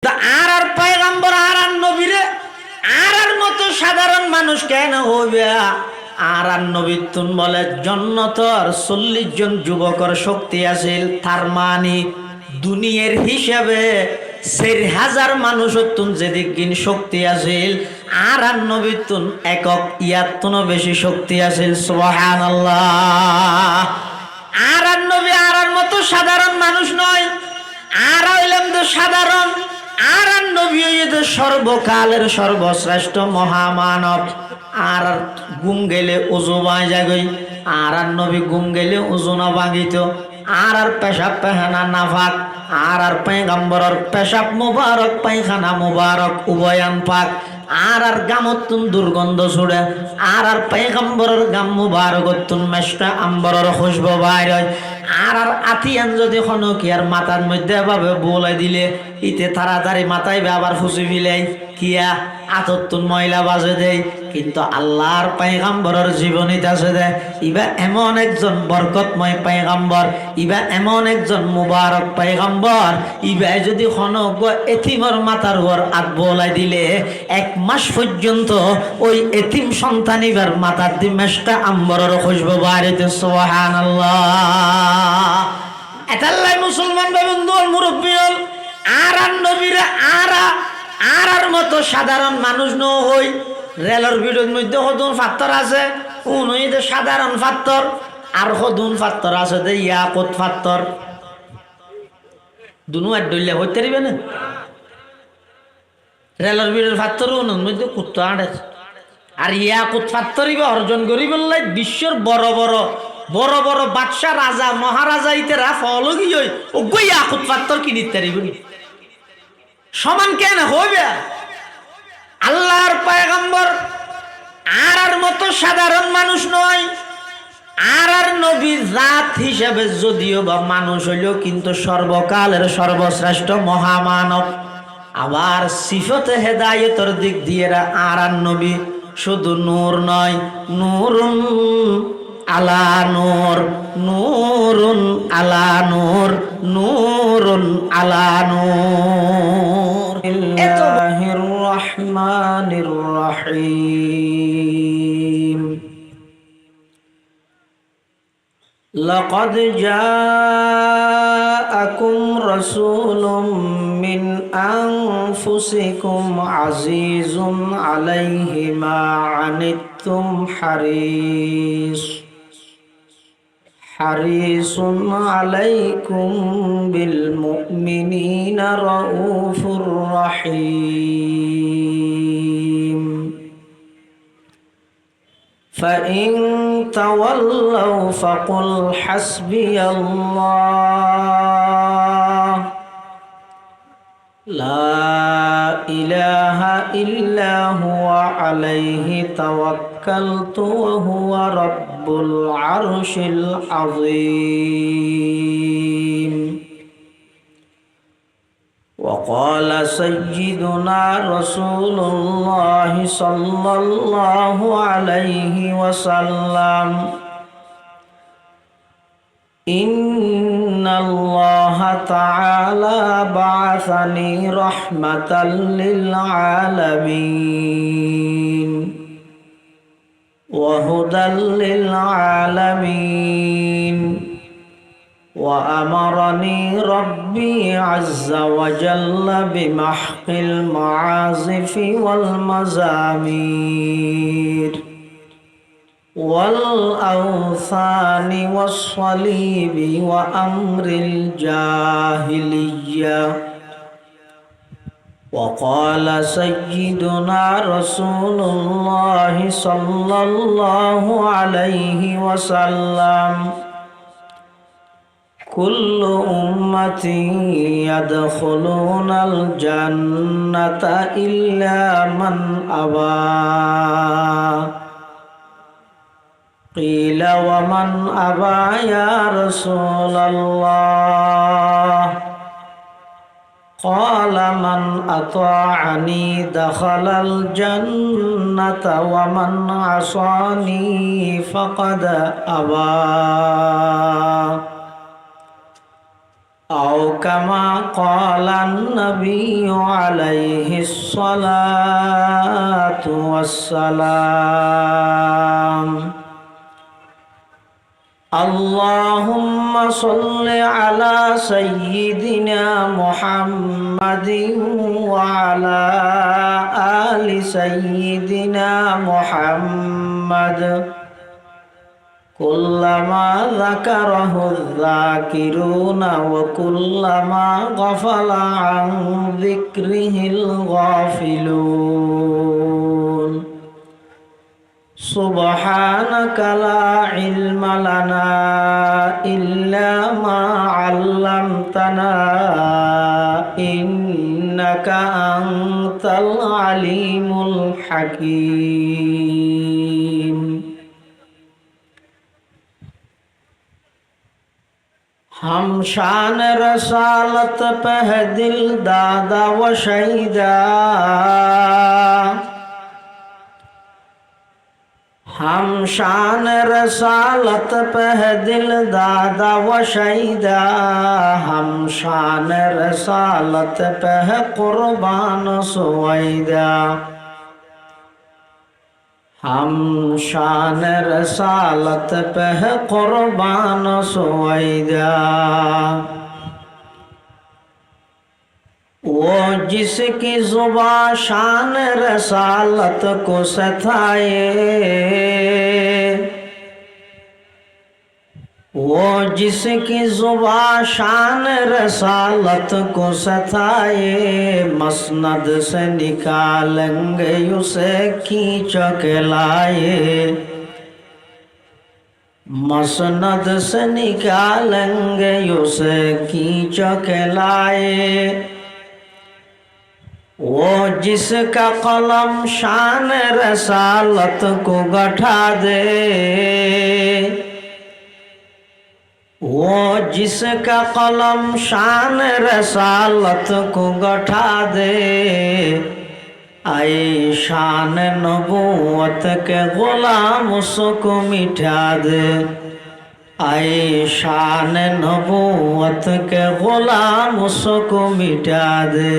আর পয়গম্বর আর নবীরে আর মতো সাধারণ মানুষ কেন হইবে? আর নবীর তুন বলে জন্নতর 40 জন যুবকর শক্তি আছিল, তার মানে দুনিয়ার হিসাবে 4000 মানুষ তুন যেদিক গিন শক্তি আছিল, আর নবীর তুন একক ইয়াতুন বেশি শক্তি আছিল। সুবহানাল্লাহ। আর নবী আর মতো সাধারণ মানুষ নয়, আর হইলাম তো সাধারণ, আর নবী হইতে সর্বকালের সর্বশ্রেষ্ঠ মহামানব। আর গুম গেলে ওজু বাঁজাগই, আর নবী গুম গেলে ওজু না ভাঙিত। আর পেশাব পেহানা নাফাক, আর পয়গম্বরের পেশাব মুবারক পায়খানা মুবারক উভয়ান পাক। আর গামতুন দুর্গন্ধ ছুড়ে, আর পয়গম্বরের গাম মুবারকতুন মেশকা আম্বরের খুশবু বাইর হয়। আর আতিয়ান যদি খনকিয়ার মাথার মধ্যে ভাবে বলাই দিলে ইতে তাড়াতাড়ি মাথায় আবার ফুসি ফিলাই কিয়া আততুন ময়লা বাজে দেয়। কিন্তু আল্লাহর পয়গম্বরের জীবনীতে আছে দে ইবা এমন একজন বরকতময় পয়গম্বর, ইবা এমন একজন মুবারক পয়গম্বর, ইবা যদি খনক এতিমর মাথার উপর হাত বলাই দিলে 1 মাস পর্যন্ত ওই এতিম সন্তান ইবার মাথার দি মেশকা আম্বরের খুশবু বাড়িতে। সুবহানাল্লাহ। এতাল্লাই মুসলমান বন্ধু মুরব্বী হল আর নবীরা আর মতো সাধারণ মানুষ ন হই। রেলের ভিড়ের মধ্যে সদুন পাত্তর আছে, উনইতে সাধারণ পাত্তর, আর সদুন পাত্তর আছে দে ইয়াকুত পাত্তর। দুনু আর ডইলে হইতে পারিবে না। রেলের ভিড়ের পাত্তর উনুর মধ্যে কুত্তা আড়েছে, আর ইয়াকুত পাত্তরিবে অর্জন করিব লাই বিশ্বের বড় বড় বাদশাহ রাজা মহারাজা ইতেরা ফলগি হই ও গই ইয়াকুত পাত্তর কিনিতে পারিবনি। সমান কেন হইবে? আল্লাহর পয়গম্বর আর মতো সাধারণ মানুষ নয়। আর নবী জাত হিসেবে যদিও বা মানুষ হইলেও কিন্তু সর্বকালের সর্বশ্রেষ্ঠ মহামানব। আবার সিফতে হেদায়েতের দিক দিয়ে আর নবী শুধু নূর নয়, নূরুন আলা নূর, নূরুন আলা নূর, নূরুন আলা নূর। বিসমিল্লাহির রহমানির রহিম। لقد جاءكم رسول من أنفسكم عزيز عليه ما عنتم حريص عليكم بالمؤمنين رؤوف رحيم فإن تولوا فقل حسبي الله لا إله إلا هو عليه توكلت وهو رب العرش العظيم. وقال سيدنا رسول الله صلى الله عليه وسلم إن الله تعالى بعثني رحمة للعالمين وهدى للعالمين وأمرني ربي عز وجل بمحق المعازف والمزامير والأوثان والصليب وأمر الجاهلية. وقال سيدنا رسول الله صلى الله عليه وسلم كل أمتي يدخلون الجنة إلا من أبى. قيل ومن أبى يا رسول الله؟ قال من أطاعني دخل الجنة ومن عصاني فقد أبى. أو كما قال النبي عليه الصلاة والسلام اللهم صل على سيدنا محمد وعلى آل سيدنا محمد كلما ذكره الذاكرون وكلما غفل عن ذكره الغافلون سبحانك لا علم لنا إلا ما علمتنا إنك أنت العليم الحكيم हम शान रसालत पे है दिल दादा व शहीदा हम शान रसालत पे है दिल दादा व शहीदा हम शान रसालत पे है कुर्बान सुवैदा हम शान रसालत पे है कुर्बान सुवैदा वो जिसकी जुबां शान रसालत को सताए वो जिसकी जुबां शान रसालत को सताए मसनद से निकालेंगे उसे खींच के लाए मसनद से निकालेंगे उसे खींच के लाए वो जिसका कलम शान रसालत को गठा दे वो जिसका कलम शान रसालत को गठा दे आए शान नबूवत के गुलाम उसको मिटा दे आए शान नबूवत के गुलाम उसको मिटा दे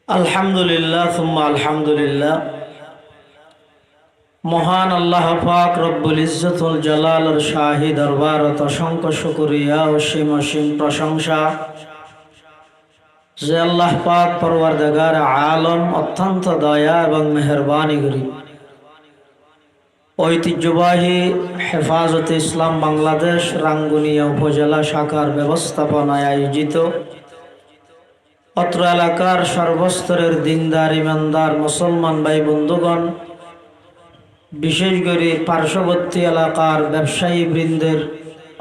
अल्हम्दुलिल्लाह सुम्मा अल्हम्दुलिल्लाह মহান আল্লাহ পাক রব্বুল ইজ্জতুল জালালের শাহী দরবারত অসংখ্য শুকরিয়া ও সীম অসীম প্রশংসা যে আল্লাহ পাক পরওয়ারদিগার আলম অত্যন্ত দয়া এবং মেহেরবানি করি ঐতিহ্যবাহী হেফাজতে ইসলাম বাংলাদেশ রাঙ্গুনিয়া উপজেলা শাখার ব্যবস্থাপনায় আয়োজিত অত্র এলাকার সর্বস্তরের দিনদার ইমানদার মুসলমান ভাই বন্ধুগণ বিশেষ করে পার্শ্ববর্তী এলাকার ব্যবসায়ী বৃন্দের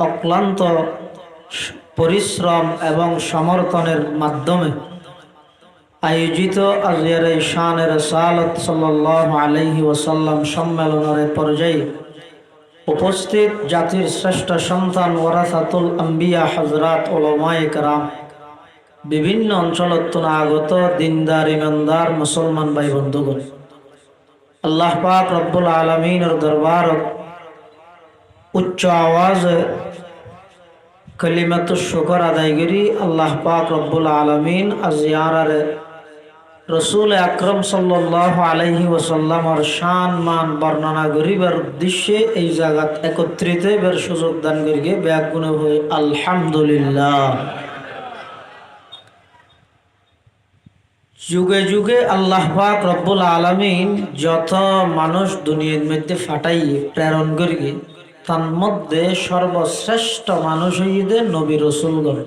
অক্লান্ত পরিশ্রম এবং সমর্থনের মাধ্যমে আয়োজিত আজকের এই শানে রাসালাত সাল্লাল্লাহু আলাইহি ওয়াসাল্লাম সম্মেলনের পর্যায়ে উপস্থিত জাতির শ্রেষ্ঠ সন্তান ওয়ারাসাতুল আম্বিয়া হযরত উলামায়ে কেরাম বিভিন্ন অঞ্চলত আগত দিনদার ইমানদার মুসলমান ভাই বন্ধুগণ আল্লাহ পাক রব্বুল আলামিনের দরবারত উচ্চ আওয়াজে কালিমাতুশ শুকর আদায় করি আল্লাহ পাক রব্বুল আলামিন আজ ইয়ারারে রাসূল আকরাম সাল্লাল্লাহু আলাইহি ওয়াসাল্লামের শান মান বর্ণনা করিবার উদ্দেশ্যে এই জায়গাত একত্রিত হবার সুযোগ দান করিয়ে ব্যাগুণ হই আলহামদুলিল্লাহ যুগে যুগে আল্লাহ পাক রব্বুল আলামিন যত মানুষ দুনিয়ার মধ্যে ফাটাইয়ে প্রেরণ করিয়ে তার মধ্যে সর্বশ্রেষ্ঠ মানুষ হইতে নবী রাসূলগণ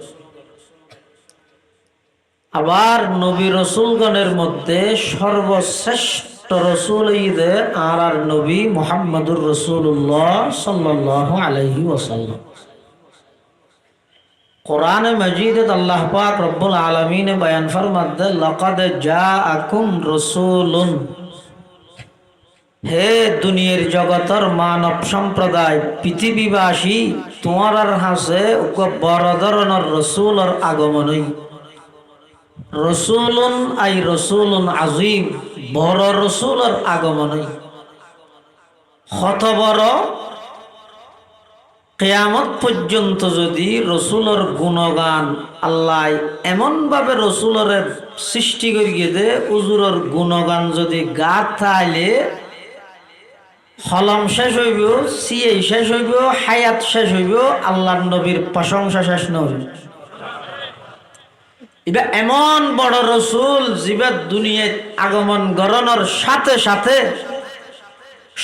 আবার নবী রাসূলগণের মধ্যে সর্বশ্রেষ্ঠ রাসূল হইতে আর নবী মুহাম্মদুর রাসূলুল্লাহ সাল্লাল্লাহু আলাইহি ওয়াসাল্লাম कुरान मजीद अल्लाह पाक रब्बुल आलमीन बयान फरमाते लक़द जाअकुम रसूलुन हे दुनियार जगतर मानव सम्प्रदाय पृथिवीवासी तुम्हार हासे बड़ धरनेर रसूलर आगमन रसूलुन आई रसूलुन आजीम बड़ रसूलर आगमन कत बड़ কিয়ামত পর্যন্ত যদি রসুলের গুণগান আল্লাহ এমন ভাবে রসুলের সৃষ্টি করিয়ে দে, হুজুরের গুণগান যদি গাত থাইলে হলম শেষ হইব, সিএ শেষ হইব, হায়াত শেষ হইব, আল্লাহর নবীর প্রশংসা শেষ নইব। এবার এমন বড় রসুল জীবের দুনিয়ায় আগমন গরণের সাথে সাথে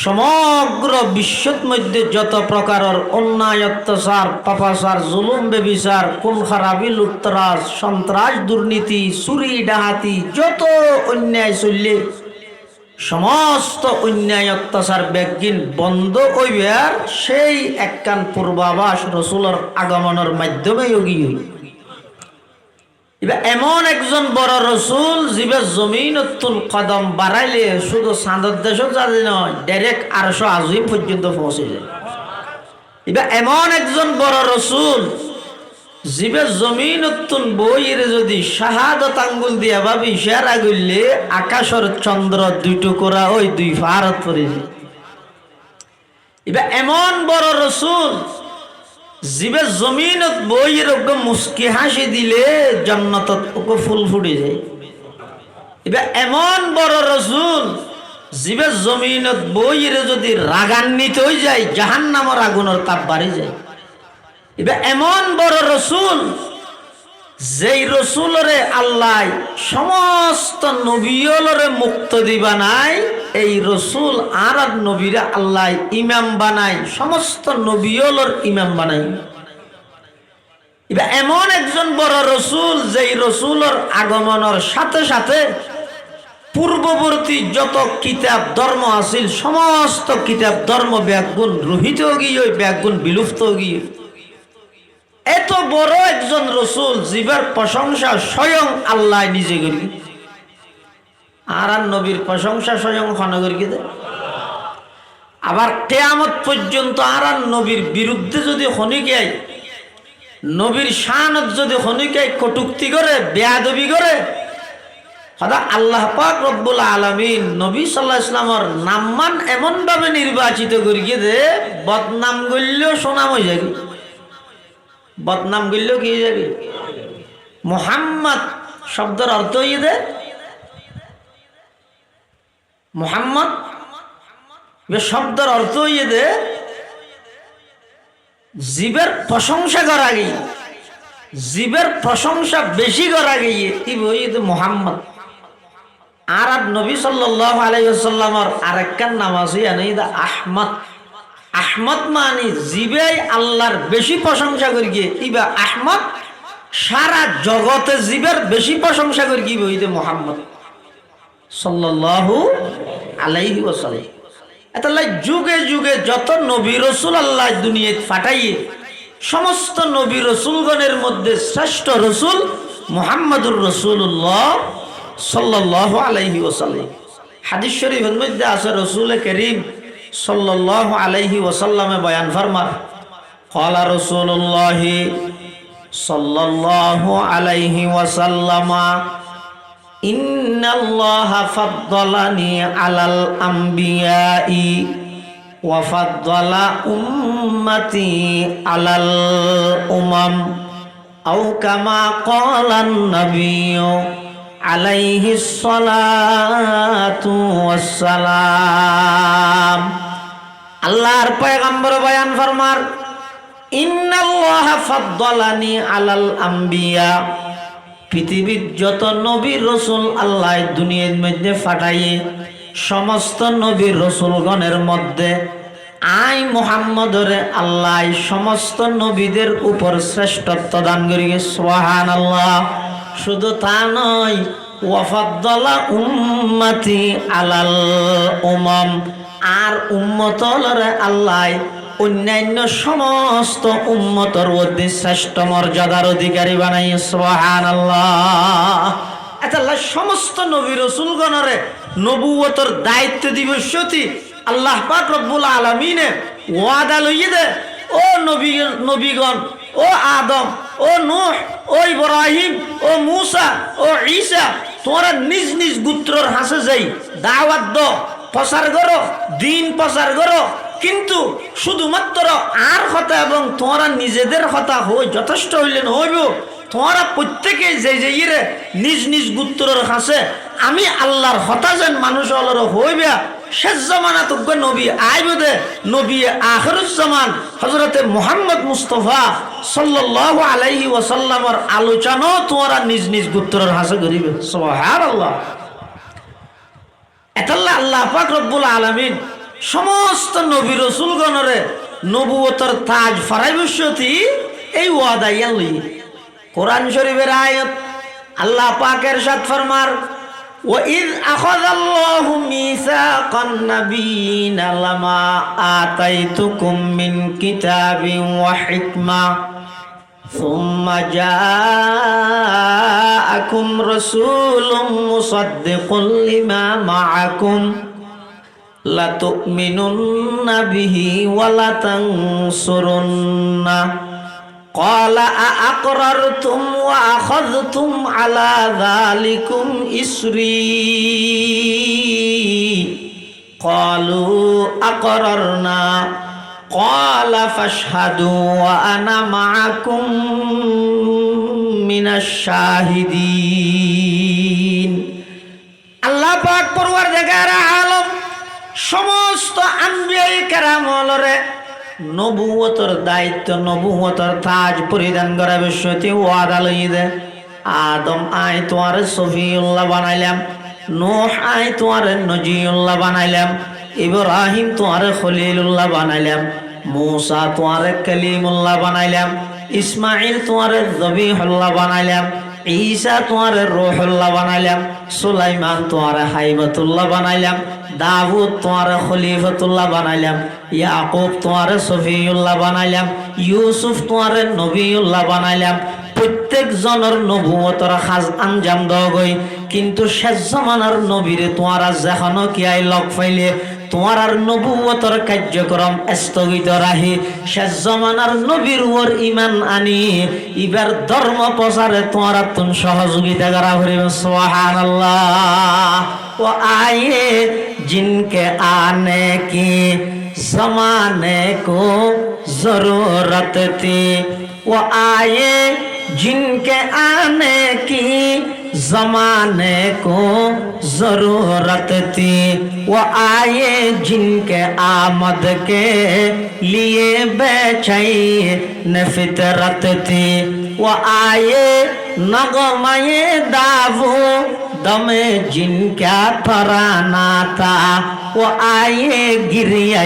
সমগ্র বিশ্বর মধ্যে যত প্রকারের অন্যায়, অত্যাচার, পাপাচার, জুলুম, বেবিচার, খুন খারাপি, লুটতরাজ, সন্ত্রাস, দুর্নীতি, চুরি ডাহাতি, যত অন্যায় চললে সমস্ত অন্যায় অত্যাচার ব্যাগিন বন্ধ হইবে। আর সেই একখান পূর্বাভাস রসুলের আগমনের মাধ্যমে এগিয়ে এবার এমন একজন বড় রসুল জীবের জমিন তুল কদম বাড়াইলে শুধু চাঁদের দেশও যাবে নয়, ডাইরেক্ট 800 আজিম পর্যন্ত পৌঁছে যায়। এবার এমন একজন বড় রসুল জীবের জমিন তুল বইয়ের যদি শাহাদত আঙ্গুল দিয়া ভাবি ইশারা করলে আকাশের চন্দ্র 2 টুকরা ওই 2 ফারত পড়ে যায়। এবার এমন বড় রসুল জীবের জমিনত বইয়ের মুস্কি হাসি দিলে জান্নাতত ওকে ফুল ফুটে যায়। এবার এমন বড় রসুল জীবের জমিনত বইয়ের যদি রাগান্বিত হয়ে যায় জাহান্নামের আগুনের তাপ বাড়ি যায়। এবার এমন বড় রসুল যেই রসুলরে আল্লাহ সমস্ত নবীলরে মুক্ত দিবা নাই, এই রসুল আর নবীরা আল্লাহ ইমাম বানাই, সমস্ত নবীলর ইমাম বানাই। এবার এমন একজন বড় রসুল যেই রসুলর আগমনের সাথে সাথে পূর্ববর্তী যত কিতাব ধর্ম আছিল সমস্ত কিতাব ধর্ম ব্যাগুণ রহিত গিয়ে ব্যাগুণ বিলুপ্ত গিয়ে। এত বড় একজন রসুল জীবের প্রশংসা স্বয়ং আল্লাহ নিজে করি, আর নবীর প্রশংসা স্বয়ং খান করি দেয়। আবার কিয়ামত পর্যন্ত আর নবীর বিরুদ্ধে যদি খনিকাই, নবীর শানত যদি খনিকাই কটুক্তি করে, বেয়াদবি করে, সদা আল্লাহ পাক রব্বুল আলামিন নবী সাল্লাল্লাহু আলাইহি ওয়াসাল্লামের নামমান এমন ভাবে নির্বাচিত করিয়ে দে বদনাম করলেও সুনাম হয়ে যাবে, বদনাম করলেও কি হয়ে যাবে। মুহাম্মদ শব্দের অর্থ হয়ে দে মুহাম্মদ শব্দের অর্থ হয়ে দে জীবের প্রশংসা করা গিয়ে, জীবের প্রশংসা বেশি করা গিয়ে মুহাম্মদ। আর নবী সাল্লাল্লাহু আলাইহি ওয়াসাল্লামের আরেকখান নাম আছে আহমদ। আহমদ মানে জীবে আল্লাহর বেশি প্রশংসা করি গিয়ে ইবা আহমদ, সারা জগতে জীবের বেশি প্রশংসা করি গিয়ে হইতে মুহাম্মদ সাল্লাল্লাহু আলাইহি ওয়াসাল্লাম। এতাল্লাই যুগে যুগে যত নবী রসুল আল্লাহ দুনিয়ায় পাঠাইয়ে সমস্ত নবী রসুলগণের মধ্যে শ্রেষ্ঠ রসুল মুহাম্মদুর রাসূলুল্লাহ সাল্লাল্লাহু আলাইহি ওয়াসাল্লাম। হাদিস শরীফের মধ্যে আছে রসুল করিম সাল্লাল্লাহু আলাইহি ওয়াসাল্লামে বয়ান ফরমান, ক্বালা রাসূলুল্লাহ সাল্লাল্লাহু আলাইহি ওয়াসাল্লাম, ইন্নাল্লাহা ফাদ্দালানি আলাল আমবিয়াই ওয়া ফাদ্দালা উম্মতি আলাল উমাম আও কামা ক্বালান নাবিয়্যু আলাইহিস সালাতু ওয়াস সালাম। আল্লাহর পয়গম্বর বয়ান ফরমার, ইন্নাল্লাহা ফাদ্দালানি আলাল আমবিয়া, পৃথিবীর যত নবী রসুল আল্লাহ দুনিয়ার মধ্যে পাঠাইয়ে সমস্ত নবী রসুলগণের মধ্যে আই মুহাম্মদরে আল্লাহ সমস্ত নবীদের উপর শ্রেষ্ঠত্ব দান করি। সুবহানাল্লাহ। শুধু তা নয়, ওয়াফাদ্দালা উম্মতি আলাল উমাম, আর উম্মতরে আল্লাহ অন্যান্য সমস্ত উম্মতর মধ্যে শ্রেষ্ঠ মর্যাদার অধিকারী বানাই। সুবহানাল্লাহ। আল্লাহ সমস্ত নবী রাসূলগণরে নবুয়তের দায়িত্ব দিবসতি আল্লাহ পাক রব্বুল আলামিনে ওয়াদা লইয়ে দে, ও নবীগণ, ও আদম, ও নূহ, ও ইব্রাহিম, ও মূসা, ও ঈসা, তোমরা নিজ নিজ গোত্রর হাসে যাই দাওয়াত দাও, প্রচার করো, দিন প্রচার করো, কিন্তু শুধুমাত্র আর কথা এবং তোমরা নিজেদের কথা হই যথেষ্ট হইলেন হইব তোমরা প্রত্যেকে যে যে ইরে নিজ নিজ গোত্রের কাছে আমি আল্লাহর হতা যেন মানুষ হলর হইবে শেষ জামানা তো নবী আইবদে নবী আখিরুজ্জামান হযরতে মুহাম্মদ মুস্তাফা সাল্লাল্লাহু আলাইহি ওয়াসাল্লামের আলোচনা তোমরা নিজ নিজ গোত্রের কাছে করিবে সুবহানাল্লাহ। এতাল্লাহ আল্লাহ পাক রব্বুল আলামিন সমস্ত নবী রাসূলগণরে নবুয়তের তাজ ফরাইবশতি এই ওয়াদা ইয়ালি কোরআন শরীফের আয়াত আল্লাহ পাকের ইরশাদ ফরমার وَإِذْ أَخَذَ اللَّهُ مِيثَاقَ النَّبِيِّينَ لَمَا آتَيْتُكُم مِّن كِتَابٍ وَحِكْمَةٍ ثُمَّ جَاءَكُمْ رَسُولٌ مُصَدِّقٌ لِّمَا مَعَكُمْ لَتُؤْمِنُنَّ بِهِ وَلَتَنصُرُنَّهُ قال أأقررتم وأخذتم على ذلكم إصري قالوا أقررنا قال فاشهدوا وأنا معكم من الشاهدين আল্লাহ পাক পরওয়ারদিগার আলম সমস্ত আম্বিয়ায়ে কেরাম হলরে নবুয়তের দায়িত্ব নবুয়তের তাজ পরিধান করা বিষয়টি ওয়াদা লইয়ে দে আদম আয় তোমার সফিউল্লাহ বানাইলাম নূহ আয় তোমার নজিউল্লাহ বানাইলাম ইব্রাহিম তোমার খলিলুল্লাহ বানাইলাম মূসা তোমার কালিমুল্লাহ বানাইলাম ইসমাইল তোমার যবিহুল্লাহ বানাইলাম ঈসা তোমার রূহুল্লাহ বানাইলাম সুলাইমান তোমার হাইবাতুল্লাহ বানাইলাম দাউদ তোমার খলিফাতুল্লাহ বানাইলাম ইয়াকুব তোমার সফিউল্লাহ বানাইলাম ইউসুফ তোমার নবিউল্লাহ বানাইলাম প্রত্যেক জনের নবুয়তের কাজ আঞ্জাম দেওয়া গই কিন্তু শেষ জামানার নবীরে তোমারা যেখানো কি আই লগ পাইলে তোমার আর নবুয়তের কার্যক্রম স্থগিত রাখি শেষ জামানার নবীর ওর ঈমান আনি ইবার ধর্ম প্রচারে তোমারা তুন সহযোগিতা করা হইবে সুবহানাল্লাহ। ও আয়ে जिनके आने की ज़माने को ज़रूरत थी वो आए जिनके आने की ज़माने को ज़रूरत थी वो आए जिनके आमद के लिए बेचैन फितरत थी वो आए नगमे दावो दमे जिनका तराना था वो आए गिरिए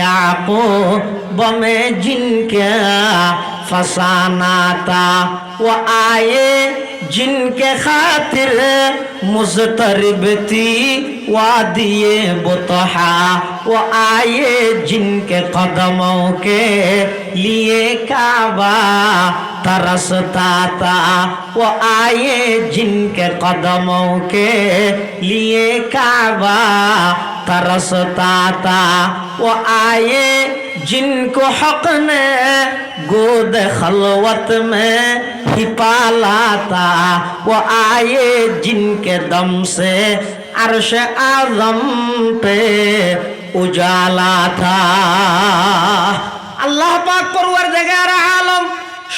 याकूब में जिनका फसाना था वो आए जिनके खातिर मुज़तरिब थी वादिए बुतहा वो आए जिनके कदमों के लिए काबा तरसता था वो आए जिनके कदमों के लिए काबा तरसता था वो आए जिनको हक ने गोद खलवत में ही पाला था वो आए जिनके दम से अर्श आज़म पे उजाला था। अल्लाह पाक परवरदिगार आलम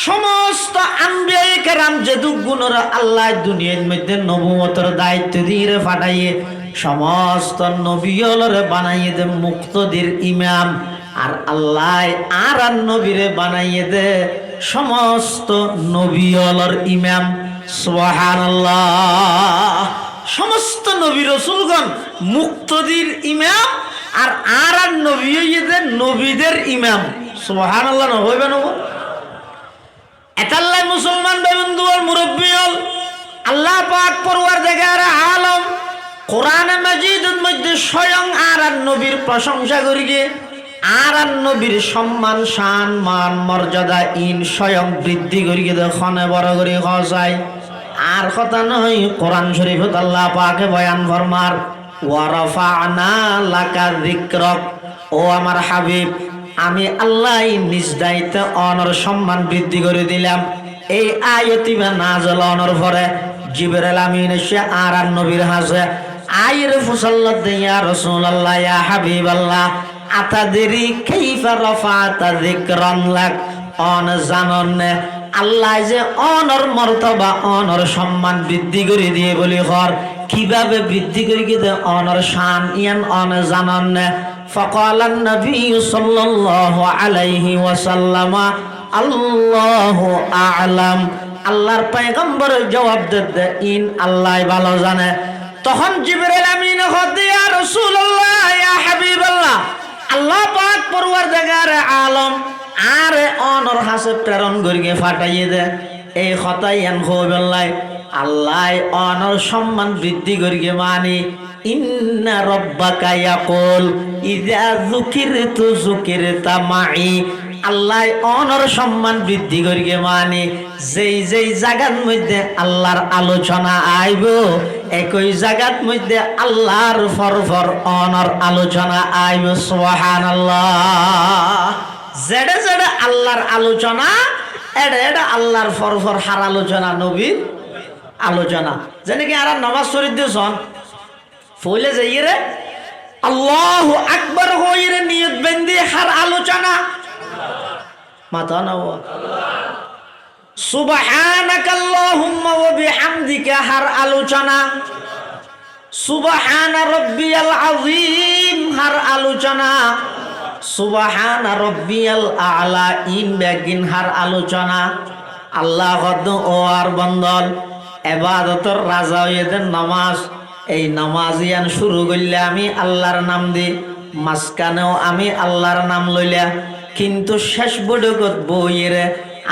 সমস্ত আম্বিয়ায়ে কেরাম যেদুগুণরা আল্লাহ দুনিয়ার মধ্যে নবুয়তের দায়িত্ব দিয়ে পাঠাইয়ে সমস্ত নবীলরে বানাইয়ে দে মুক্তদির ইমাম আর আল্লাহ আর নবীরে বানাইয়ে দে সমস্ত নবীলর ইমাম সুবহানাল্লাহ। সমস্ত নবী রাসূলগণ মুক্তদির ইমাম আর আর নবী হইয়ে দে নবীদের ইমাম সুবহানাল্লাহ। না হইবে না এতাল্লাই মুসলমান বন্ধুর মুরব্বী হল আল্লাহ পাক পরওয়ারদিগার আলম কোরআনে মাজিদের মধ্যে স্বয়ং আর নবীর প্রশংসা করিয়ে আর নবীর সম্মান শান মান মর্যাদা ইন স্বয়ং বৃদ্ধি করিয়ে দেখনে বড় করে যায় আর কথা নয়। কোরআন শরীফত আল্লাহ পাকে বয়ান ফরমার ওয়া রাফা'না লাকা যিকরাক ও আমার হাবিব আমি আল্লাহ নিজ দায়িত্বে অনর সম্মান বৃদ্ধি করে দিলাম। এই আয়াতি নাযিল হওয়ার পরে জিবরাইল আমিন এসে আর নবীর হাজে আইরে ফুসাল্লাত ইয়া রাসূলুল্লাহ ইয়া হাবিবাল্লাহ আতাদরি কাইফা রাফা'তা যিকরান লাক অন জানন আল্লাহ যে অনর মর্তবা অনর সম্মান বৃদ্ধি করে দিয়ে বলি হর কিভাবে বৃদ্ধি করে গিয়ে অনর শান ইয়ান অন জানন ফাকালান নবী সাল্লাল্লাহু আলাইহি ওয়াসাল্লাম আল্লাহু আ'লাম আল্লাহর পয়গম্বর জবাব দেন ইন আল্লাহ ভালো জানে তখন জিবরাইল আমিন হতে ইয়া রাসূলুল্লাহ ইয়া হাবিবাল্লাহ আল্লাহ পাক পরওয়ারদিগার আলম আর অনর হাসে প্রেরণ করিয়ে ফাটাইয়ে দে এই কথাই এন খোবেল্লাই আল্লাহ অনর সম্মান বৃদ্ধি করিয়ে মানি ইন্না রব্বাকা ইয়াকুল ইযা যুকিরতু যুকিরতা মাই আল্লাহ অনর সম্মান বৃদ্ধি করিয়ে মানি যেই যেই জায়গার মধ্যে আল্লাহর আলোচনা আইব একই জায়গার মধ্যে আল্লাহর ফরফর অনর আলোচনা আইব সুবহানাল্লাহ জেডে জেডে আল্লাহর আলোচনা এডে এডে আল্লাহর ফরফর হার আলোচনা নবীর আলোচনা যেন কি আর নামাজ শরীফ দিয়েছন ফইলে যাইয়ে রে আল্লাহু আকবার হইরে নিয়ত বেন্দি হার আলোচনা মাতা না সুবহানাকাল্লাহুম্মা ওয়া বিহামদিকা হার আলোচনা সুবহানা রাব্বিয়াল আযীম হার আলোচনা সুবহানা রাব্বিয়াল আ'লা ইন বেগিন হার আলোচনা আল্লাহ গদ ও আর বন্দল ইবাদতের রাজা হইয়েদের নামাজ এই নামাজিয়ান শুরু করলে আমি আল্লাহর নাম দি মাঝখানেও আমি আল্লাহর নাম লইলা কিন্তু শেষ বডগত বইয়েরে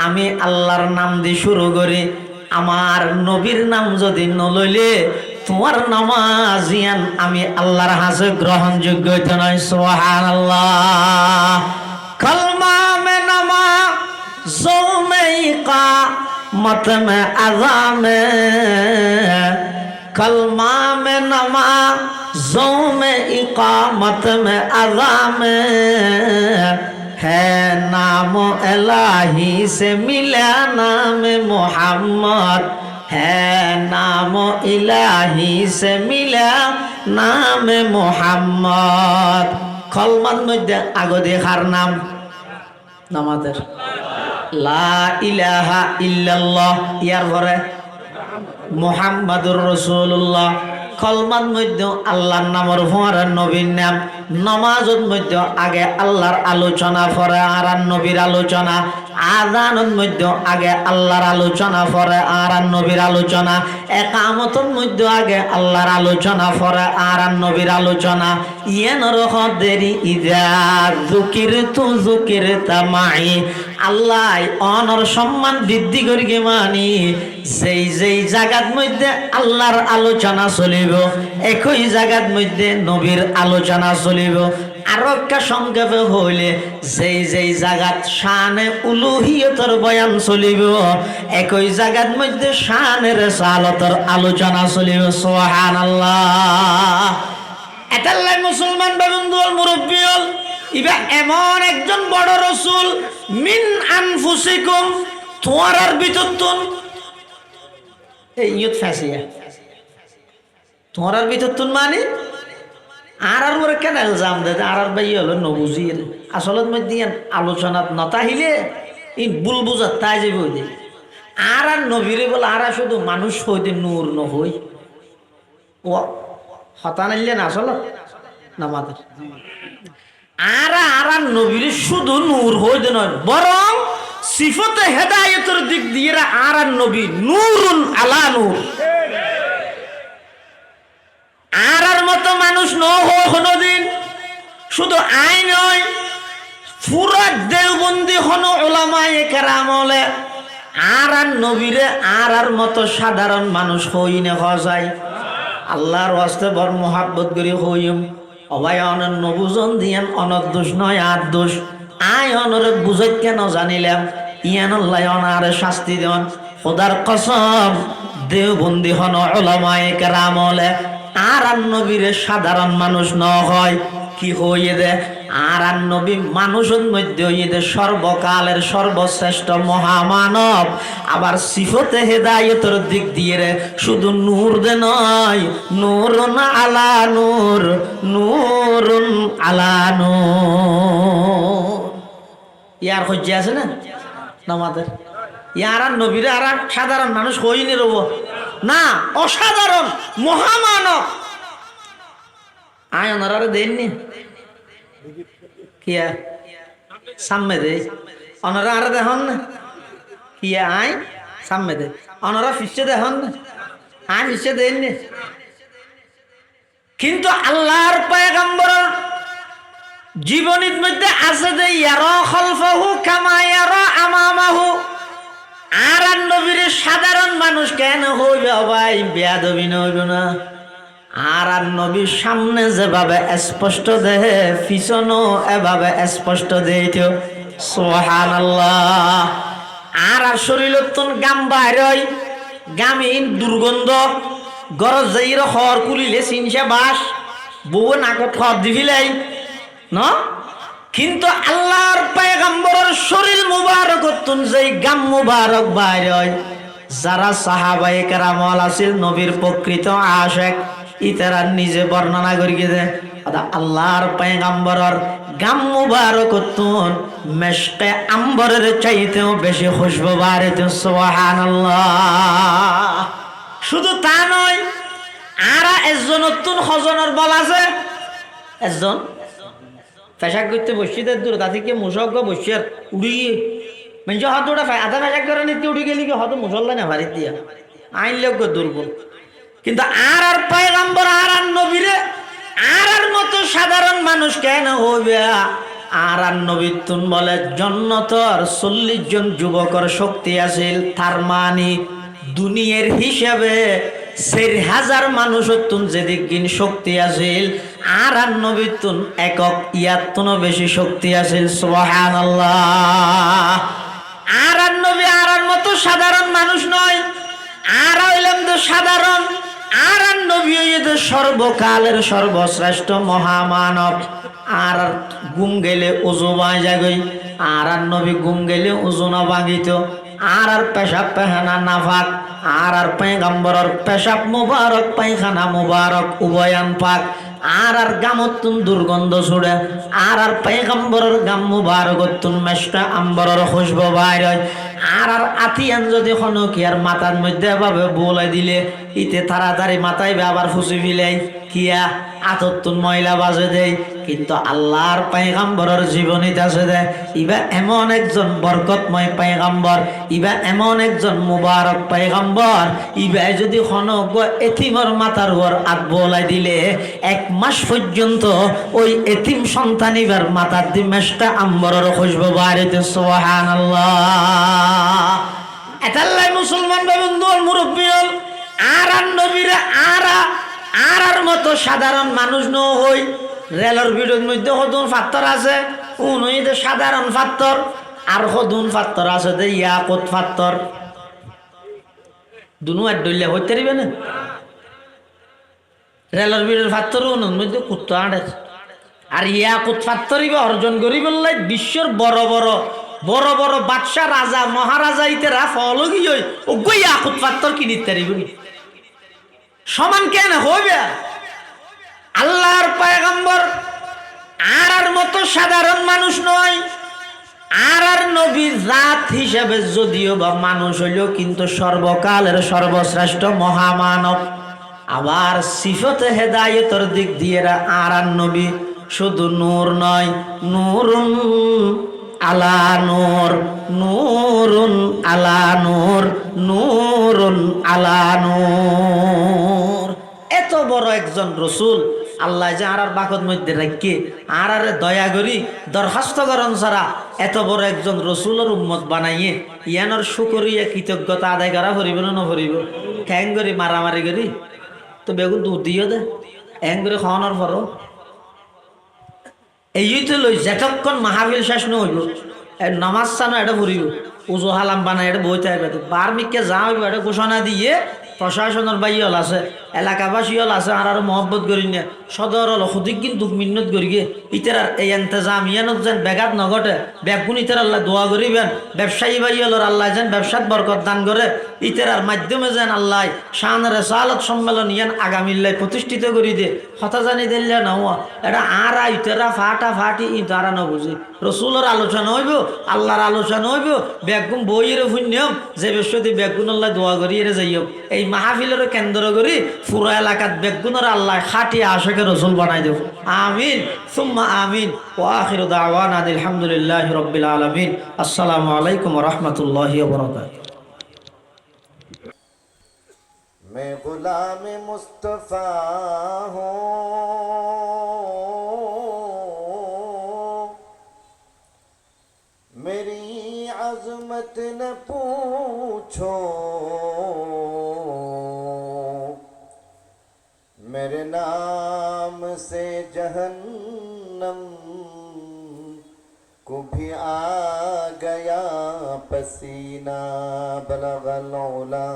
আমি আল্লাহর নাম দি শুরু করি আমার নবীর নাম যদি নলইলে তোমার নামাজিয়ান আমি আল্লাহর হাতে গ্রহণযোগ্য হইতো নয় সুবহানাল্লাহ কলমা মে নামা জৌমে ইকামত মে আযামে कलमा में नमा ज़ो में इकामत में अज़ाम है नाम इलाही से मिला नाम मोहम्मद है नाम इलाही से मिला नाम मोहम्मद कलमान मध्य आगो देखार नाम नामाদের লা ইলাহা ইল্লাল্লাহ ইয়ার পরে মুহাম্মাদুর রাসূলুল্লাহ কলমার মধ্যে আল্লাহর নামের পরে নবীর নাম নামাজের মধ্যে আগে আল্লাহর আলোচনা পরে আর নবীর আলোচনা আযানের মধ্যে আগে আল্লাহর আলোচনা পরে আর নবীর আলোচনা ইকামতের মধ্যে আগে আল্লাহর আলোচনা পরে আর নবীর আলোচনা ইয়ানর হদেরি ইযা যুকিরতু যুকিরতা মাই আল্লাহ অনর সম্মান বৃদ্ধি করিয়ে মানি যেই যেই জায়গার মধ্যে আল্লাহর আলোচনা চলিব একই জায়গার মধ্যে নবীর আলোচনা চলিব আরো একটা সংক্ষেপে হইলে যেই যেই জায়গাত শানে উলুহিয়তের বয়ান চলিব একই জায়গার মধ্যে শানের রিসালাতের আলোচনা চলিব সুবহানাল্লাহ এটাল্লাই মুসলমান বন্ধুল মুরব্বিয়ল ইবা এমন একজন বড় রাসূল মিন আনফুসিকুম তোমার ভিতরতুন এই ইয়ত ফাসিয়া তোমার ভিতরতুন মানে আর ওরে কেন ইলজাম দে আর ভাই হলো নবুজির আসলত মধ্যে আলোচনাত নতাহিলে এই ভুল বুঝাত তাই যাবে ওই দিন আর নবীরে বলে আর শুধু মানুষ হইতে নূর নহই ও হতা নাইলে না আসলত নামাদের আর নবীরে শুধু নূর হইতে নয় বরং সিফতে হেদায়েতের দিক দিয়ে আর নবী নূরুন আলা নূর আর মতো মানুষ কোনদিন শুধু আই নয় পুরা দেওবন্দি হন ওলামায়ে কেরাম হলে আর নবীরে আর মতো সাধারণ মানুষ হই না হওয়া যায় আল্লাহর ওয়াস্তে বড় মোহাব্বত করি হইম অবাই অনন নবুজন দিয়ান অনর দোষ নয় আর দোষ আই অনরে বুঝত কেন জানিলাম ইয়ান আল্লাহ অনারে শাস্তি দেন খোদার কসম দেওবন্দি হন ওলামায়ে কেরাম হলে আর নবীরে সাধারণ মানুষ ন হয় কি হইয়ে দে আর নবী মানুষের মধ্যে ঈদের সর্বকালের সর্বশ্রেষ্ঠ মহামানব। আবার সিফতে হেদায়েতের দিক দিয়ে রে শুধু নূর দে নয়, নূরুন আলা নূর, নূরুন আলা নূর। ইয়ার হজ্জে আছে না আমাদের ইয়ার আর নবীরে আর সাধারণ মানুষ হইনি রব না, অসাধারণ মহামানব। আয় ওনারা দেননি কিয়া সামনে দে, ওনারা আর দেখুন না কিয়া আয় সামনে দে, ওনারা ফিসে দেখুন না আয় ফিসে দেননি। কিন্তু আল্লাহর পয়গম্বরের জীবনীর মধ্যে আছে যে ইয়ারা খালফাহু কামা ইয়ারা আমামাহু। আর নবীর সাধারণ মানুষ কেন হইবে ভাই, বেয়াদবি হইব না। আর নবীর সামনে যেভাবে স্পষ্ট দেহে পিছনও এভাবে স্পষ্ট দেইতো, সুবহানাল্লাহ। আর শরীরতন গাম বাইরই গামিন দুর্গন্ধ গরজ যাইর হর কুলিলে চিনসে বাস বউ নাকত খর দিবিলাই ন। কিন্তু আল্লাহর পয়গম্বরের শরীর মুবারক তুন যেই গাম মুবারক বাইরই, যারা সাহাবায়ে কেরামল আছিল নবীর প্রকৃত আশিক, ইতারা নিজে বর্ণনা করি গেছে আল্লাহর পয়গম্বরের গাম মুবারক তুন মেশকে আম্বরের চাইতেও বেশি খুশবু বাড়িতে, সুবহানাল্লাহ। শুধু তা নয়, আর একজন নতুন হজনের বল আছে, একজন পেশাক করতে বসিদের দূর তা থেকে মুসজ্ঞ বসিয়ার উড়ি গিয়ে মানে হয়তো ওটা আধা পেশাক করে নিতে উড়ি গেলি কি হয়তো মুসল্লা না ভারি দিয়া আইন লোক দুর্বল। কিন্তু আর পয়গম্বর আর নবীরে আর মতো সাধারণ মানুষ কেন হইবে? আর নবীর তুন বলে জন্নতর 40 জন যুবকর শক্তি আছিল, তার মানে দুনিয়ার হিসাবে 4000 মানুষের তুন যেদিক গিন শক্তি আছিল, আর নবীর তুন একক ইয়াত্তনও বেশি শক্তি আছিল, সুবহানাল্লাহ। আর নবী আর মতো সাধারণ মানুষ নয়, আর হইলাম তো সাধারণ। আর নবী হইতে সর্বকালের সর্বশ্রেষ্ঠ মহামানব। আর গুম গেলে ওজু বাঁজা গই, আর নবী গুম গেলে ওজু না ভাঙিত। আর পেশাব পেহানা নাফাক, আর পয়গম্বরের পেশাব মুবারক পায়খানা মুবারক উভয়ান পাক। আর গামতুন দুর্গন্ধ ছুড়ে, আর পয়গম্বরের গাম মুবারকতুন মেশকা আম্বরের খুশবু বাইর হয়। আর আতিয়ান যদি খনকিয়ার মাথার মধ্যে ভাবে বলাই দিলে ইতে তাড়াতাড়ি মাথায় আবার ফুসি ফিলাই কিয়া আততুন ময়লা বাজে দেয়। কিন্তু আল্লাহর পয়গম্বরের জীবনীতে আছে দে ইবা এমন একজন বরকতময় পয়গম্বর, ইবা এমন একজন মুবারক পয়গম্বর, ইবা যদি খনক এতিমর মাথার উপর হাত বলাই দিলে 1 মাস পর্যন্ত ওই এতিম সন্তান ইবার মাথার দি মেশকা আম্বরের খুশবু বাড়িতে, সুবহানাল্লাহ। এতাল্লাই মুসলমান বন্ধু মুরব্বী হল আর নবীরা আর মতো সাধারণ মানুষ ন হই। রেলের ভিড়ের মধ্যে হদুন পাত্তর আছে, উনইতে সাধারণ পাত্তর, আর হদুন পাত্তর আছে দে ইয়াকুত পাত্তর। দুনু আর ডইলে হইতে পারিবে না। রেলের ভিড়ের পাত্তর উনুর মধ্যে কুত্তা আঁটে, আর ইয়াকুত পাত্তরই বা অর্জন করি বললাই বিশ্বের বড় বড় বাদশাহ রাজা মহারাজা ইতেরা ফলগি হই ও গই ইয়াকুত পাত্তর কিনিতে পারিব সমান কেন হইবে? আল্লাহর পয়গম্বর আর মতো সাধারণ মানুষ নয়। আর নবীর জাত হিসেবে যদিও বা মানুষ হইলেও কিন্তু সর্বকালের সর্বশ্রেষ্ঠ মহামানব। আবার সিফতে হেদায়েতের দিক দিয়ে আর নবী শুধু নূর নয়, নূরুন আলা নূর, নূরুন আলা নূর, নূরুন আলা নূর। এত বড় একজন রসুল আল্লাহ যে আর বাকত মধ্যে রাখি আর দয়া করি দরখাস্ত করন ছাড়া এত বড় একজন রসুলের উম্মত বানাইয়ে ইয়ানোর শুকরিয়া কৃতজ্ঞতা আদায় করা ভরিব না নভরিব? খ্যাং করি মারামারি করি তো বেগুন দুধ দিও দে এং করে খাওয়ানোর পরও এই তো লই যতক্ষণ মাহফিল শেষ নহইব নামাজ চানো এটা ভরিব, উজু হালাম বানাই এটা বইতে হবে, বার মিকে যা হইব এটা ঘোষণা দিয়ে প্রশাসনের বাইল আছে এলাকাবাসী হল আছে আর মহব্বত করি না সদর হল সঠিক কিন্তু মিন্নত করি গিয়ে ইতার এই এন্তেজাম ইয়ানত যেন বেগাত নঘটে বেগুন ইতার আল্লাহ দোয়া করিবেন ব্যবসায়ী বাইল আল্লাহ যেন ব্যবসাত বরকত দান করে ইতার মাধ্যমে যেন আল্লাহ শান রেসালত সম্মেলন ইয়ান আগামীল্লাই প্রতিষ্ঠিত করি দিয়ে হতা জানি দিল্লা না হওয়া এটা আর ইতারা ফাটা ফাটি ই তারা না বুঝি রসুলের আলোচনা হইব আল্লাহর আলোচনা হইব বেগুন বইয়ের পুণ্যম যে বৃহস্পতি বেগুন আল্লাহ দোয়া করি এর যাইব এই মাহফিলের কেন্দ্র করি পুরো এলাকাত বেগুনের আল্লাহ খাটি আশেখে রসুল বানাই দেব আমিন সুম্মা আমিন ওয়া আখিরু দাওয়ানা আলহামদুলিল্লাহি রাব্বিল আলামিন আসসালামু আলাইকুম ওয়া রাহমাতুল্লাহি ওয়া বারাকাতুহু मैं गुलाम मुस्तफ़ा हूँ मेरी अज़मत न पूछो मेरे नाम से जहन्नम को भी आ गया पसीना बलगल उला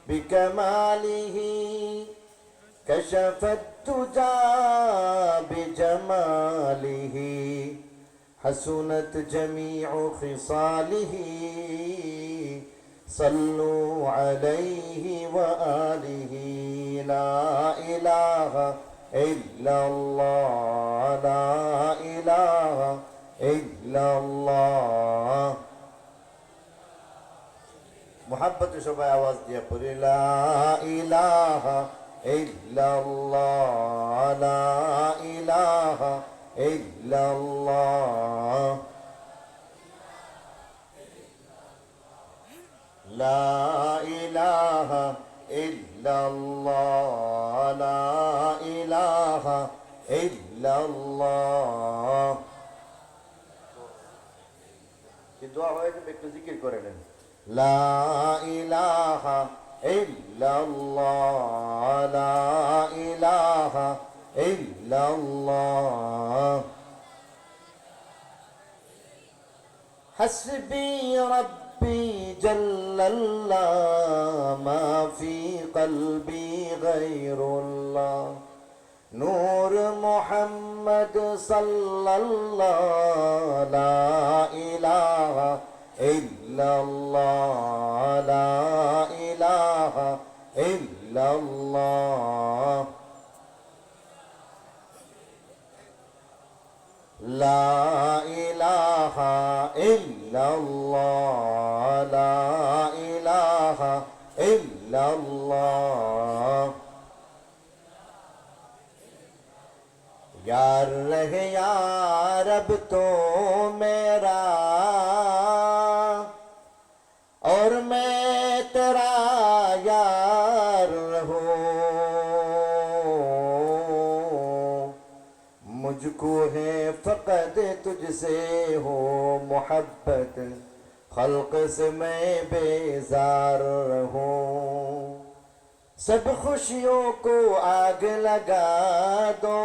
बिकमालिह कशफत तुजा बिजमालिह हसनत जमीउ खिसालिह सल्लु अलैहि व आलिहि ला इलाहा इल्लल्लाह ला इलाहा इल्लल्लाह मोहब्बत सबाई आवाज दिया पूरी ला इलाहा इल्लल्लाह ला इलाहा इल्लल्लाह ला इलाहा इल्लल्लाह ला इलाहा इल्लल्लाह ये दुआ হয় যে একটু জিকির করে নেন লা ইলাহা ইল্লাল্লাহ লা ইলাহা ইল্লাল্লাহ হাসবি রব্বি জাল্লাল্লাহ মা ফি কলবি গায়রুল্লাহ নূর মুহাম্মদ সাল্লাল্লাহ লা ইলাহা ইল্লাল্লাহ লা ইলাহা ইল্লাল্লাহ লা ইলাহা ইল্লাল্লাহ লা ইলাহা ইল্লাল্লাহ यार रहे यार अब तो मेरा और मैं तेरा यार रहूं मुझको है फकत तुझसे हो मोहब्बत खल्क से मैं बेजार रहूं सब खुशियों को आग लगा दो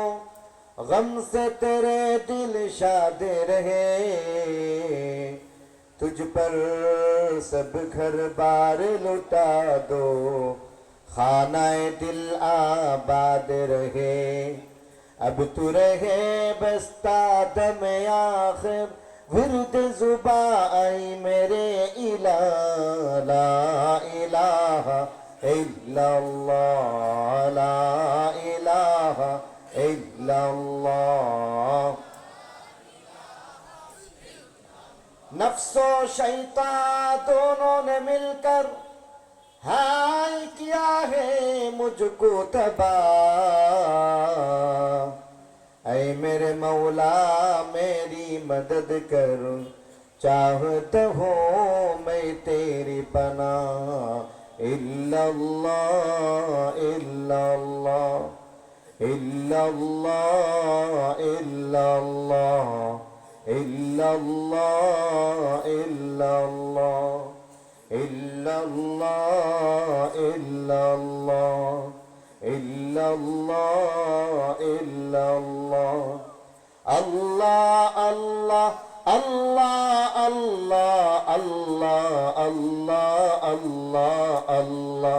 गम से तेरे दिल शाद रहे तुझ पर सब घर बार लुटा दो खानाए दिल आबाद रहे अब तू रहे बस्ता दम आखिर विरुद जुबा आई मेरे इला ला इलाहा इल्लल्लाह ला इलाहा इल्लल्लाह नफ्सो शैतान दोनों ने मिलकर हाय किया है मुझको तबाह ऐ मेरे मौला मेरी मदद कर चाहत हो मैं तेरी पनाह इल्लल्लाह इल्लल्लाह इल्लल्लाह इल्लल्लाह इल्लल्लाह इल्लल्लाह इल्लल्लाह इल्लल्लाह इल्लल्लाह इल्लल्लाह अल्लाह अल्लाह अल्लाह अल्लाह अल्लाह अल्लाह अल्लाह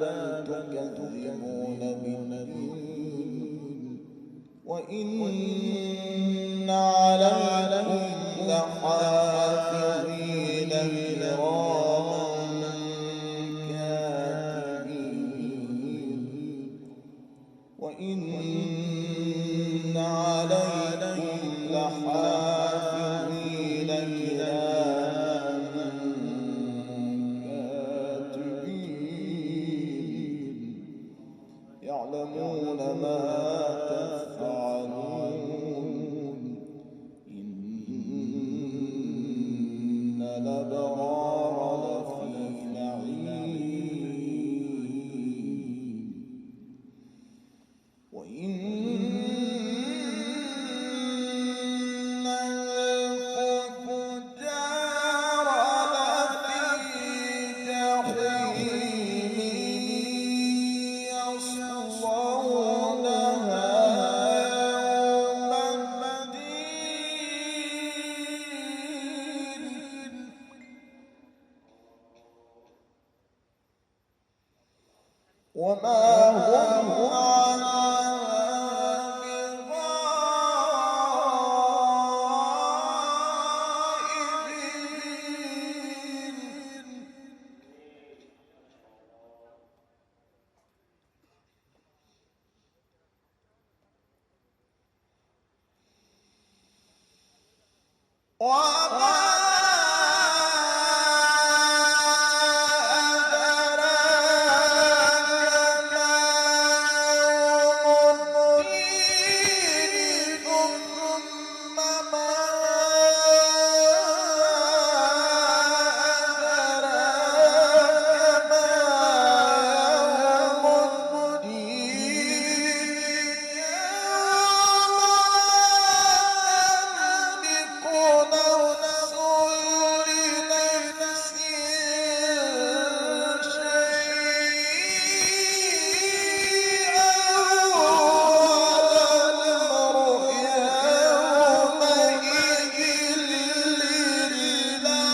بل تكذبون بالدين وإن عليكم لحافظين كراما كاتبين وإن عليكم لحافظين كراما كاتبين يعلمون ما تفعلون إن الأبرار لفي نعيم وإن الفجار لفي جحيم يصلونها يوم الدين وما هم عنها بغائبين وما أدراك ما يوم الدين ثم ما أدراك ما يوم الدين يوم تملك نفس لنفس شيئا والأمر يومئذ لله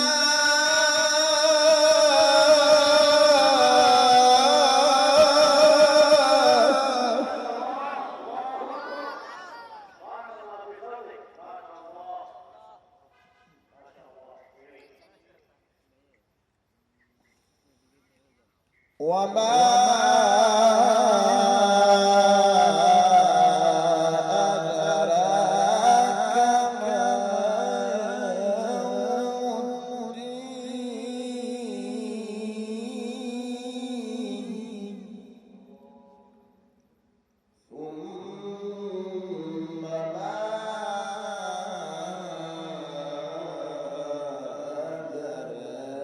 وما أدراك ما يوم الدين ثم ما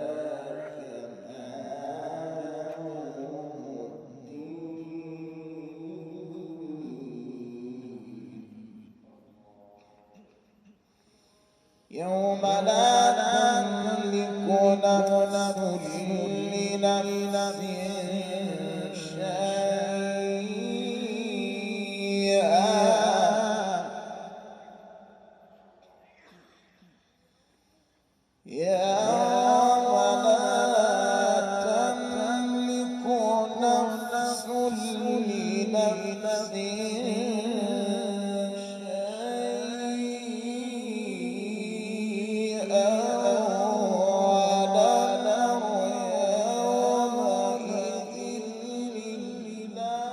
أدراك ما يوم الدين يوم لا تملك نفس لنفس شيئا يوم لا تملك نفس لنفس شيئا والأمر يومئذ لله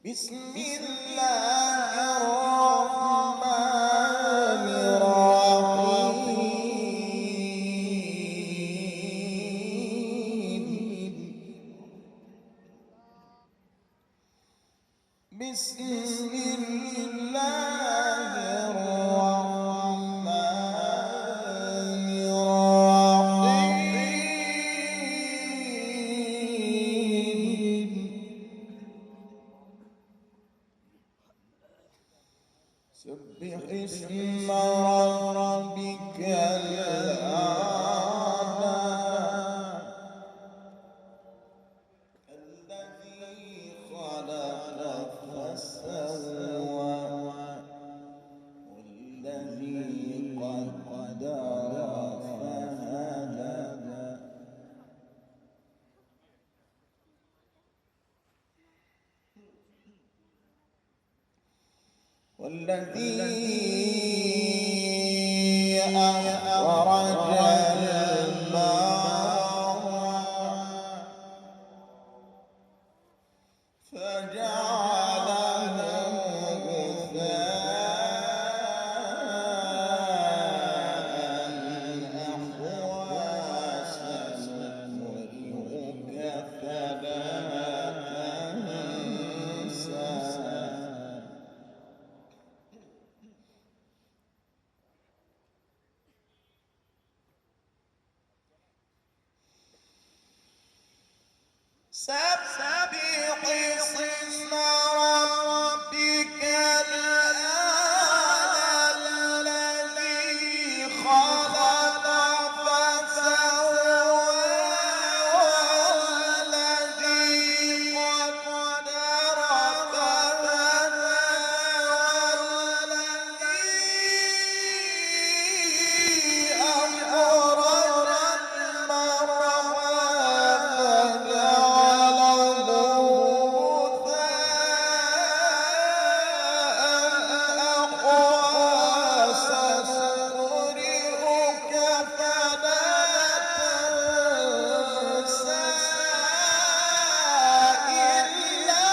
بسم الله الرحمن الرحيم بسم الله الرحمن الرحيم سبح اسم ربك الأعلى الذي خلق فسوى والذي قدر فهدى والذي أخرج المرعى فجعله غثاء أحوى سنقرئك فلا تنسى سبح اسم ربك الأعلى الذي خلق فسوى والذي قدر فهدى والذي أخرج المرعى فجعله غثاء سنقرئك فلا تنسى إلا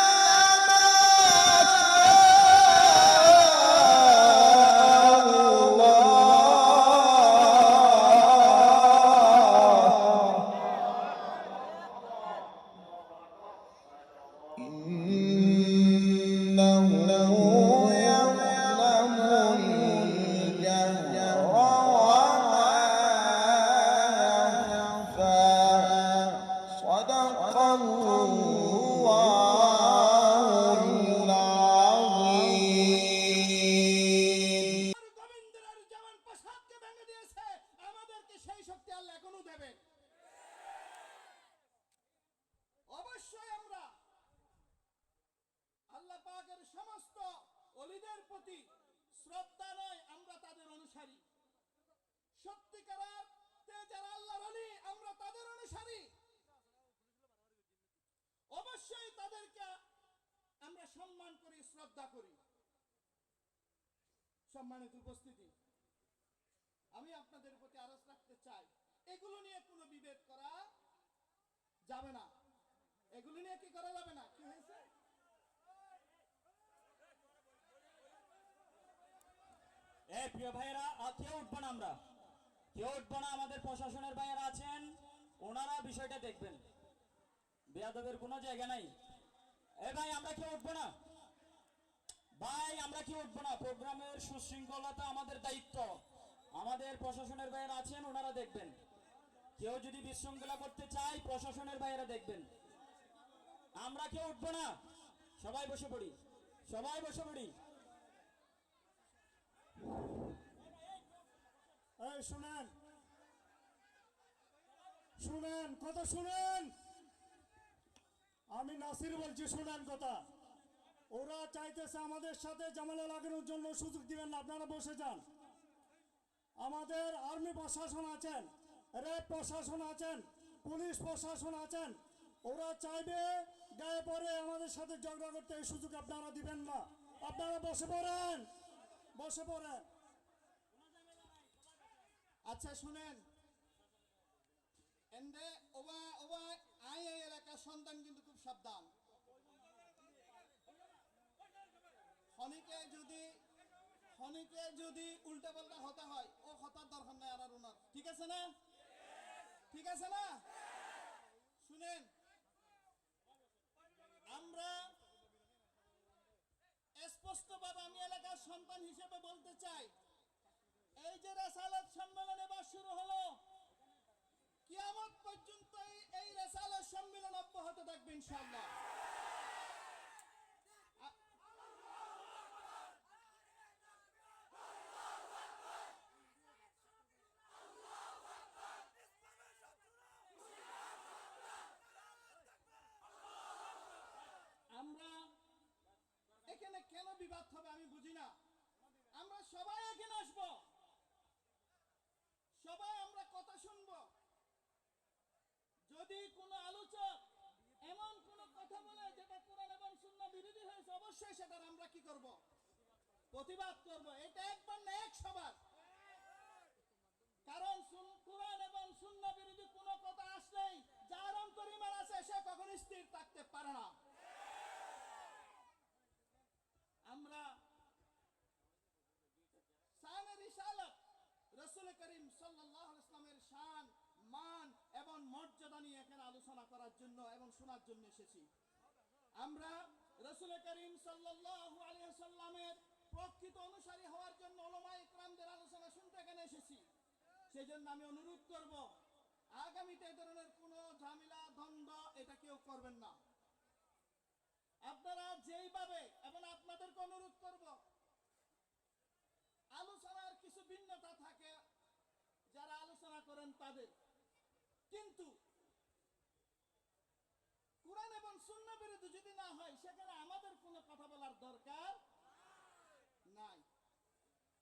ما شاء الله إنه يعلم الجهر وما يخفى صدق الله العظيم গোবিন্দের যেমন পোশাককে ভেঙে দিয়েছে আমাদেরকে সেই শক্তি আল্লাহ এখনো দেবেন। অবশ্যই আমরা আল্লাহ পাকের সমস্ত ওলিদের প্রতি শ্রদ্ধা নয়, আমরা তাদের অনুসারী। সত্যিকার অর্থে যারা আল্লাহর ওলি আমরা তাদের অনুসারী। অবশ্যই তাদেরকে আমরা সম্মান করি, শ্রদ্ধা করি। সম্মানিত উপস্থিতি, আমি আপনাদের প্রতি আরজ রাখতে চাই, এগুলো নিয়ে কোনো বিভেদ করা যাবে না। এগুলো নিয়ে কি করা যাবে না? কি হয়েছে? প্রিয় ভাইয়েরা, কেউ উঠবো না, আমরা কেউ উঠবো না। আমাদের প্রশাসনের ভাইয়েরা আছেন, ওনারা বিষয়টা দেখবেন। বেয়াদবের কোনো জায়গা নাই। ভাই আমরা কেউ উঠবো না, ভাই আমরা কেউ উঠবো না। প্রোগ্রামের সুশৃঙ্খলতা আমাদের দায়িত্ব। আমাদের প্রশাসনের ভাইয়েরা আছেন, ওনারা দেখবেন। কেউ যদি বিশৃঙ্খলা করতে চায় প্রশাসনের ভাইয়েরা দেখবেন। আমরা কেউ উঠবো না, সবাই বসে পড়ি, সবাই বসে পড়ি। এই শুনেন, শুনেন কথা শুনেন। আমি নাসির বলছি, শুনেন কথা। ওরা চাইতেছে আমাদের সাথে ঝামেলা লাগানোর জন্য, সুযোগ দিবেন না, আপনারা বসে যান। আমাদের আর্মি প্রশাসন আছেন, র্যাব প্রশাসন আছেন, পুলিশ প্রশাসন আছেন। ওরা চাইবে গায়ে পড়ে আমাদের সাথে ঝগড়া করতে, এই সুযোগ আপনারা দিবেন না। আপনারা বসে পড়েন, বসে পড়েন। আচ্ছা শুনেন, এন্ডে ওবা ওবা আই এই এলাকার সন্তান কিন্তু খুব সাবধান। যদি উল্টা পাল্টা হতে হয় ও হতার দরকার নাই আর ওনার, ঠিক আছে না? ঠিক আছে না? শুনেন, আমরা স্পষ্টভাবে আমি এলাকার সন্তান হিসেবে বলতে চাই, এই যে রেসালাত সম্মেলন এবার শুরু হলো, কিয়ামত পর্যন্ত এই রেসালাত সম্মেলন অব্যাহত থাকবে ইনশাআল্লাহ। আমরা এখানে কেন বিবাদ হবে আমি বুঝি না। আমরা সবাই এখানে আসবো, সবাই আমরা কথা শুনবো। যদি কোনো আলোচক এমন কোনো কথা বলে যেটা কোরআন এবং সুন্নাহ বিরোধী হয়েছে, অবশ্যই সেটার আমরা কি করব? প্রতিবাদ করব। এটা একবার না 100 বার। কারণ কোরআন এবং সুন্নাহ বিরোধী কোনো কথা আসলেই যার অন্তরে ঈমান আছে সে কখনো স্থির থাকতে পারে না। আমরা শানে রিসালাত রাসূল করিম সাল্লাল্লাহু আলাইহি ওয়াসাল্লামের শান, মান এবং মর্যাদা নিয়ে এখানে আলোচনা করার জন্য এবং শোনার জন্য এসেছি। আমরা রাসূল করিম সাল্লাল্লাহু আলাইহি ওয়াসাল্লামের প্রকৃত অনুসারী হওয়ার জন্য উলামায়ে ইকরামদের আলোচনা শুনতে এখানে এসেছি। সেজন্য আমি অনুরোধ করব, আগামীতে এই ধরনের কোনো ঝামেলা দ্বন্দ্ব এটা কেউ করবেন না। আপনারা যেইভাবে, এবং আপনাদেরকে অনুরোধ করব, আলোচনার কিছু ভিন্নতা থাকে যারা আলোচনা করেন তাদের, কিন্তু কোরআন এবং সুন্নাহ বিরোধী যদি না হয় সেখানে আমাদের কোনো কথা বলার দরকার নাই।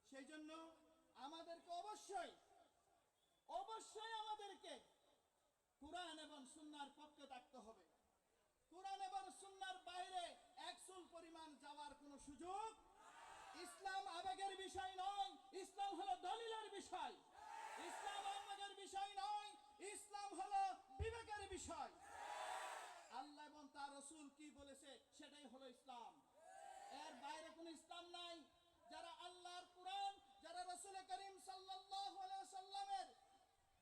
সেই জন্য আমাদেরকে অবশ্যই আমাদেরকে কোরআন এবং সুন্নাহর পক্ষে থাকতে হবে। কোরআন এবং সুন্নাহর বাইরে এক চুল পরিমাণ যাওয়ার কোনো সুযোগ। ইসলাম আবেগের বিষয় নয়, ইসলাম হলো দলিলের বিষয়। ইসলাম আবেগের বিষয় নয়, ইসলাম হলো বিবেকের বিষয়। আল্লাহ এবং তার রাসূল কি বলেছে সেটাই হলো ইসলাম, এর বাইরে কোনো ইসলাম নাই। যারা আল্লাহর কোরআন, যারা রাসূল করিম সাল্লাল্লাহু আলাইহি ওয়াসাল্লামের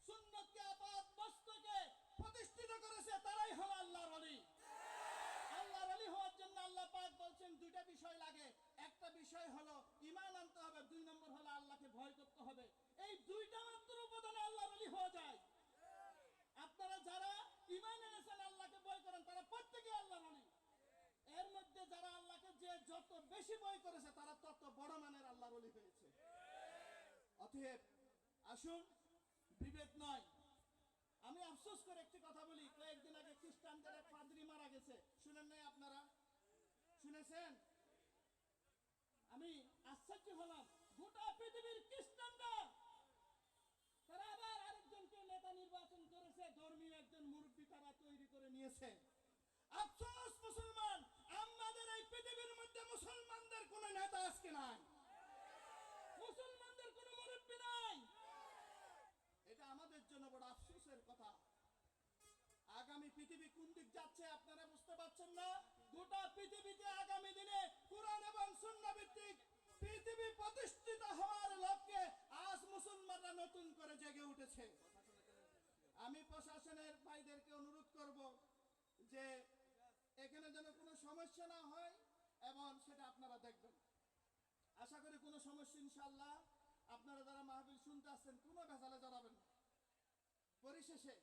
সুন্নাতকে আপাত মস্তকে প্রতিষ্ঠিত করেছে তারাই হলো আল্লাহর ওলি। আল্লাহর ওলি হওয়ার জন্য আল্লাহ পাক বলছেন দুইটা বিষয় লাগে। একটা বিষয় হলো ঈমান আনতে হবে, 2 নম্বর হলো আল্লাহকে ভয় করতে হবে। এই দুইটা মাত্র উপাদানে আল্লাহর ওলি হওয়া যায়। আপনারা যারা ঈমান এনেছেন, আল্লাহকে ভয় করেন, তারা প্রত্যেকেই আল্লাহর ওলি। এর মধ্যে যারা আল্লাহকে যে যত বেশি ভয় করেছে তারা তত বড় মানের আল্লাহর ওলি হয়েছে। অতএব আসুন, বিভেদ নয়। আমি আফসোস করে একটি কথা বলি, কয়েকদিন আগে খ্রিস্টানদের এক পাদ্রী মারা গেছে, শুনেন নাই আপনারা? শুনেছেন? আমি আশ্চর্য হলাম, গোটা পৃথিবীর খ্রিস্টানরা তারা আবার আরেকজনকে নেতা নির্বাচন করেছে, ধর্মীয় একজন মুরব্বী তারা তৈরি করে নিয়েছে। আফসোস মুসলমান, আমাদের এই পৃথিবীর মধ্যে মুসলমানদের কোনো নেতা আজকে নাই, মুসলমানদের কোনো মুরব্বী নাই। এটা আমাদের জন্য বড় আফসোসের কথা। আগামী পৃথিবী কোন দিক যাচ্ছে আপনারা বুঝতে পারছেন না? গোটা পৃথিবীতে আগামী দিনে কোরআন এবং সুন্নাহ ভিত্তিক পৃথিবী প্রতিষ্ঠিত হওয়ার লক্ষ্যে আজ মুসলমানরা নতুন করে জেগে উঠেছে। আমি প্রশাসনের ভাইদেরকে অনুরোধ করব যে এখানে যেন কোনো সমস্যা না হয় এবং সেটা আপনারা দেখবেন। আশা করি কোনো সমস্যা ইনশাআল্লাহ আপনারা যারা মাহফিল শুনতে আসছেন কোনো ভেজালে জড়াবেন না। পরিশেষে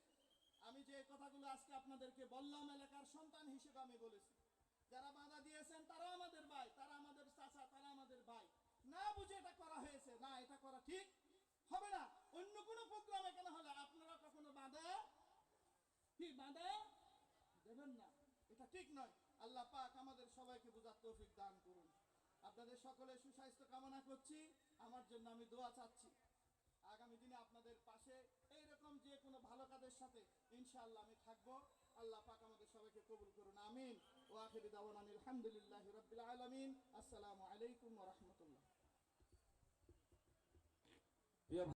আমি যে কথাগুলো আজকে আপনাদেরকে বললাম, এলাকার সন্তান হিসেবে আমি বলেছি, যারা বাধা দিয়েছেন তারা আমাদের ভাই, তারা আমাদের চাচা, তারা আমাদের ভাই। না বুঝে এটা করা হয়েছে, না এটা করা ঠিক হবে না। অন্য কোনো প্রোগ্রাম এখানে হলে আপনারা কখনো বাধা দেবেন না, এটা ঠিক নয়। আল্লাহ পাক আমাদের সবাইকে বোঝার তৌফিক দান করুন। আপনাদের সকলের সুস্বাস্থ্য কামনা করছি, আমার জন্য আমি দোয়া চাচ্ছি। আগামী দিনে আপনাদের পাশে এইরকম যে কোনো ভালো কাজের সাথে ইনশাআল্লাহ আমি থাকবো। আল্লাহ পাক আমাদের সবাইকে কবুল করুন, আমিন। ওয়া আখিরু দাওয়ানা আলহামদুলিল্লাহি রাব্বিল আলামিন। আসসালামু আলাইকুম ওয়া রাহমাতুল্লাহ।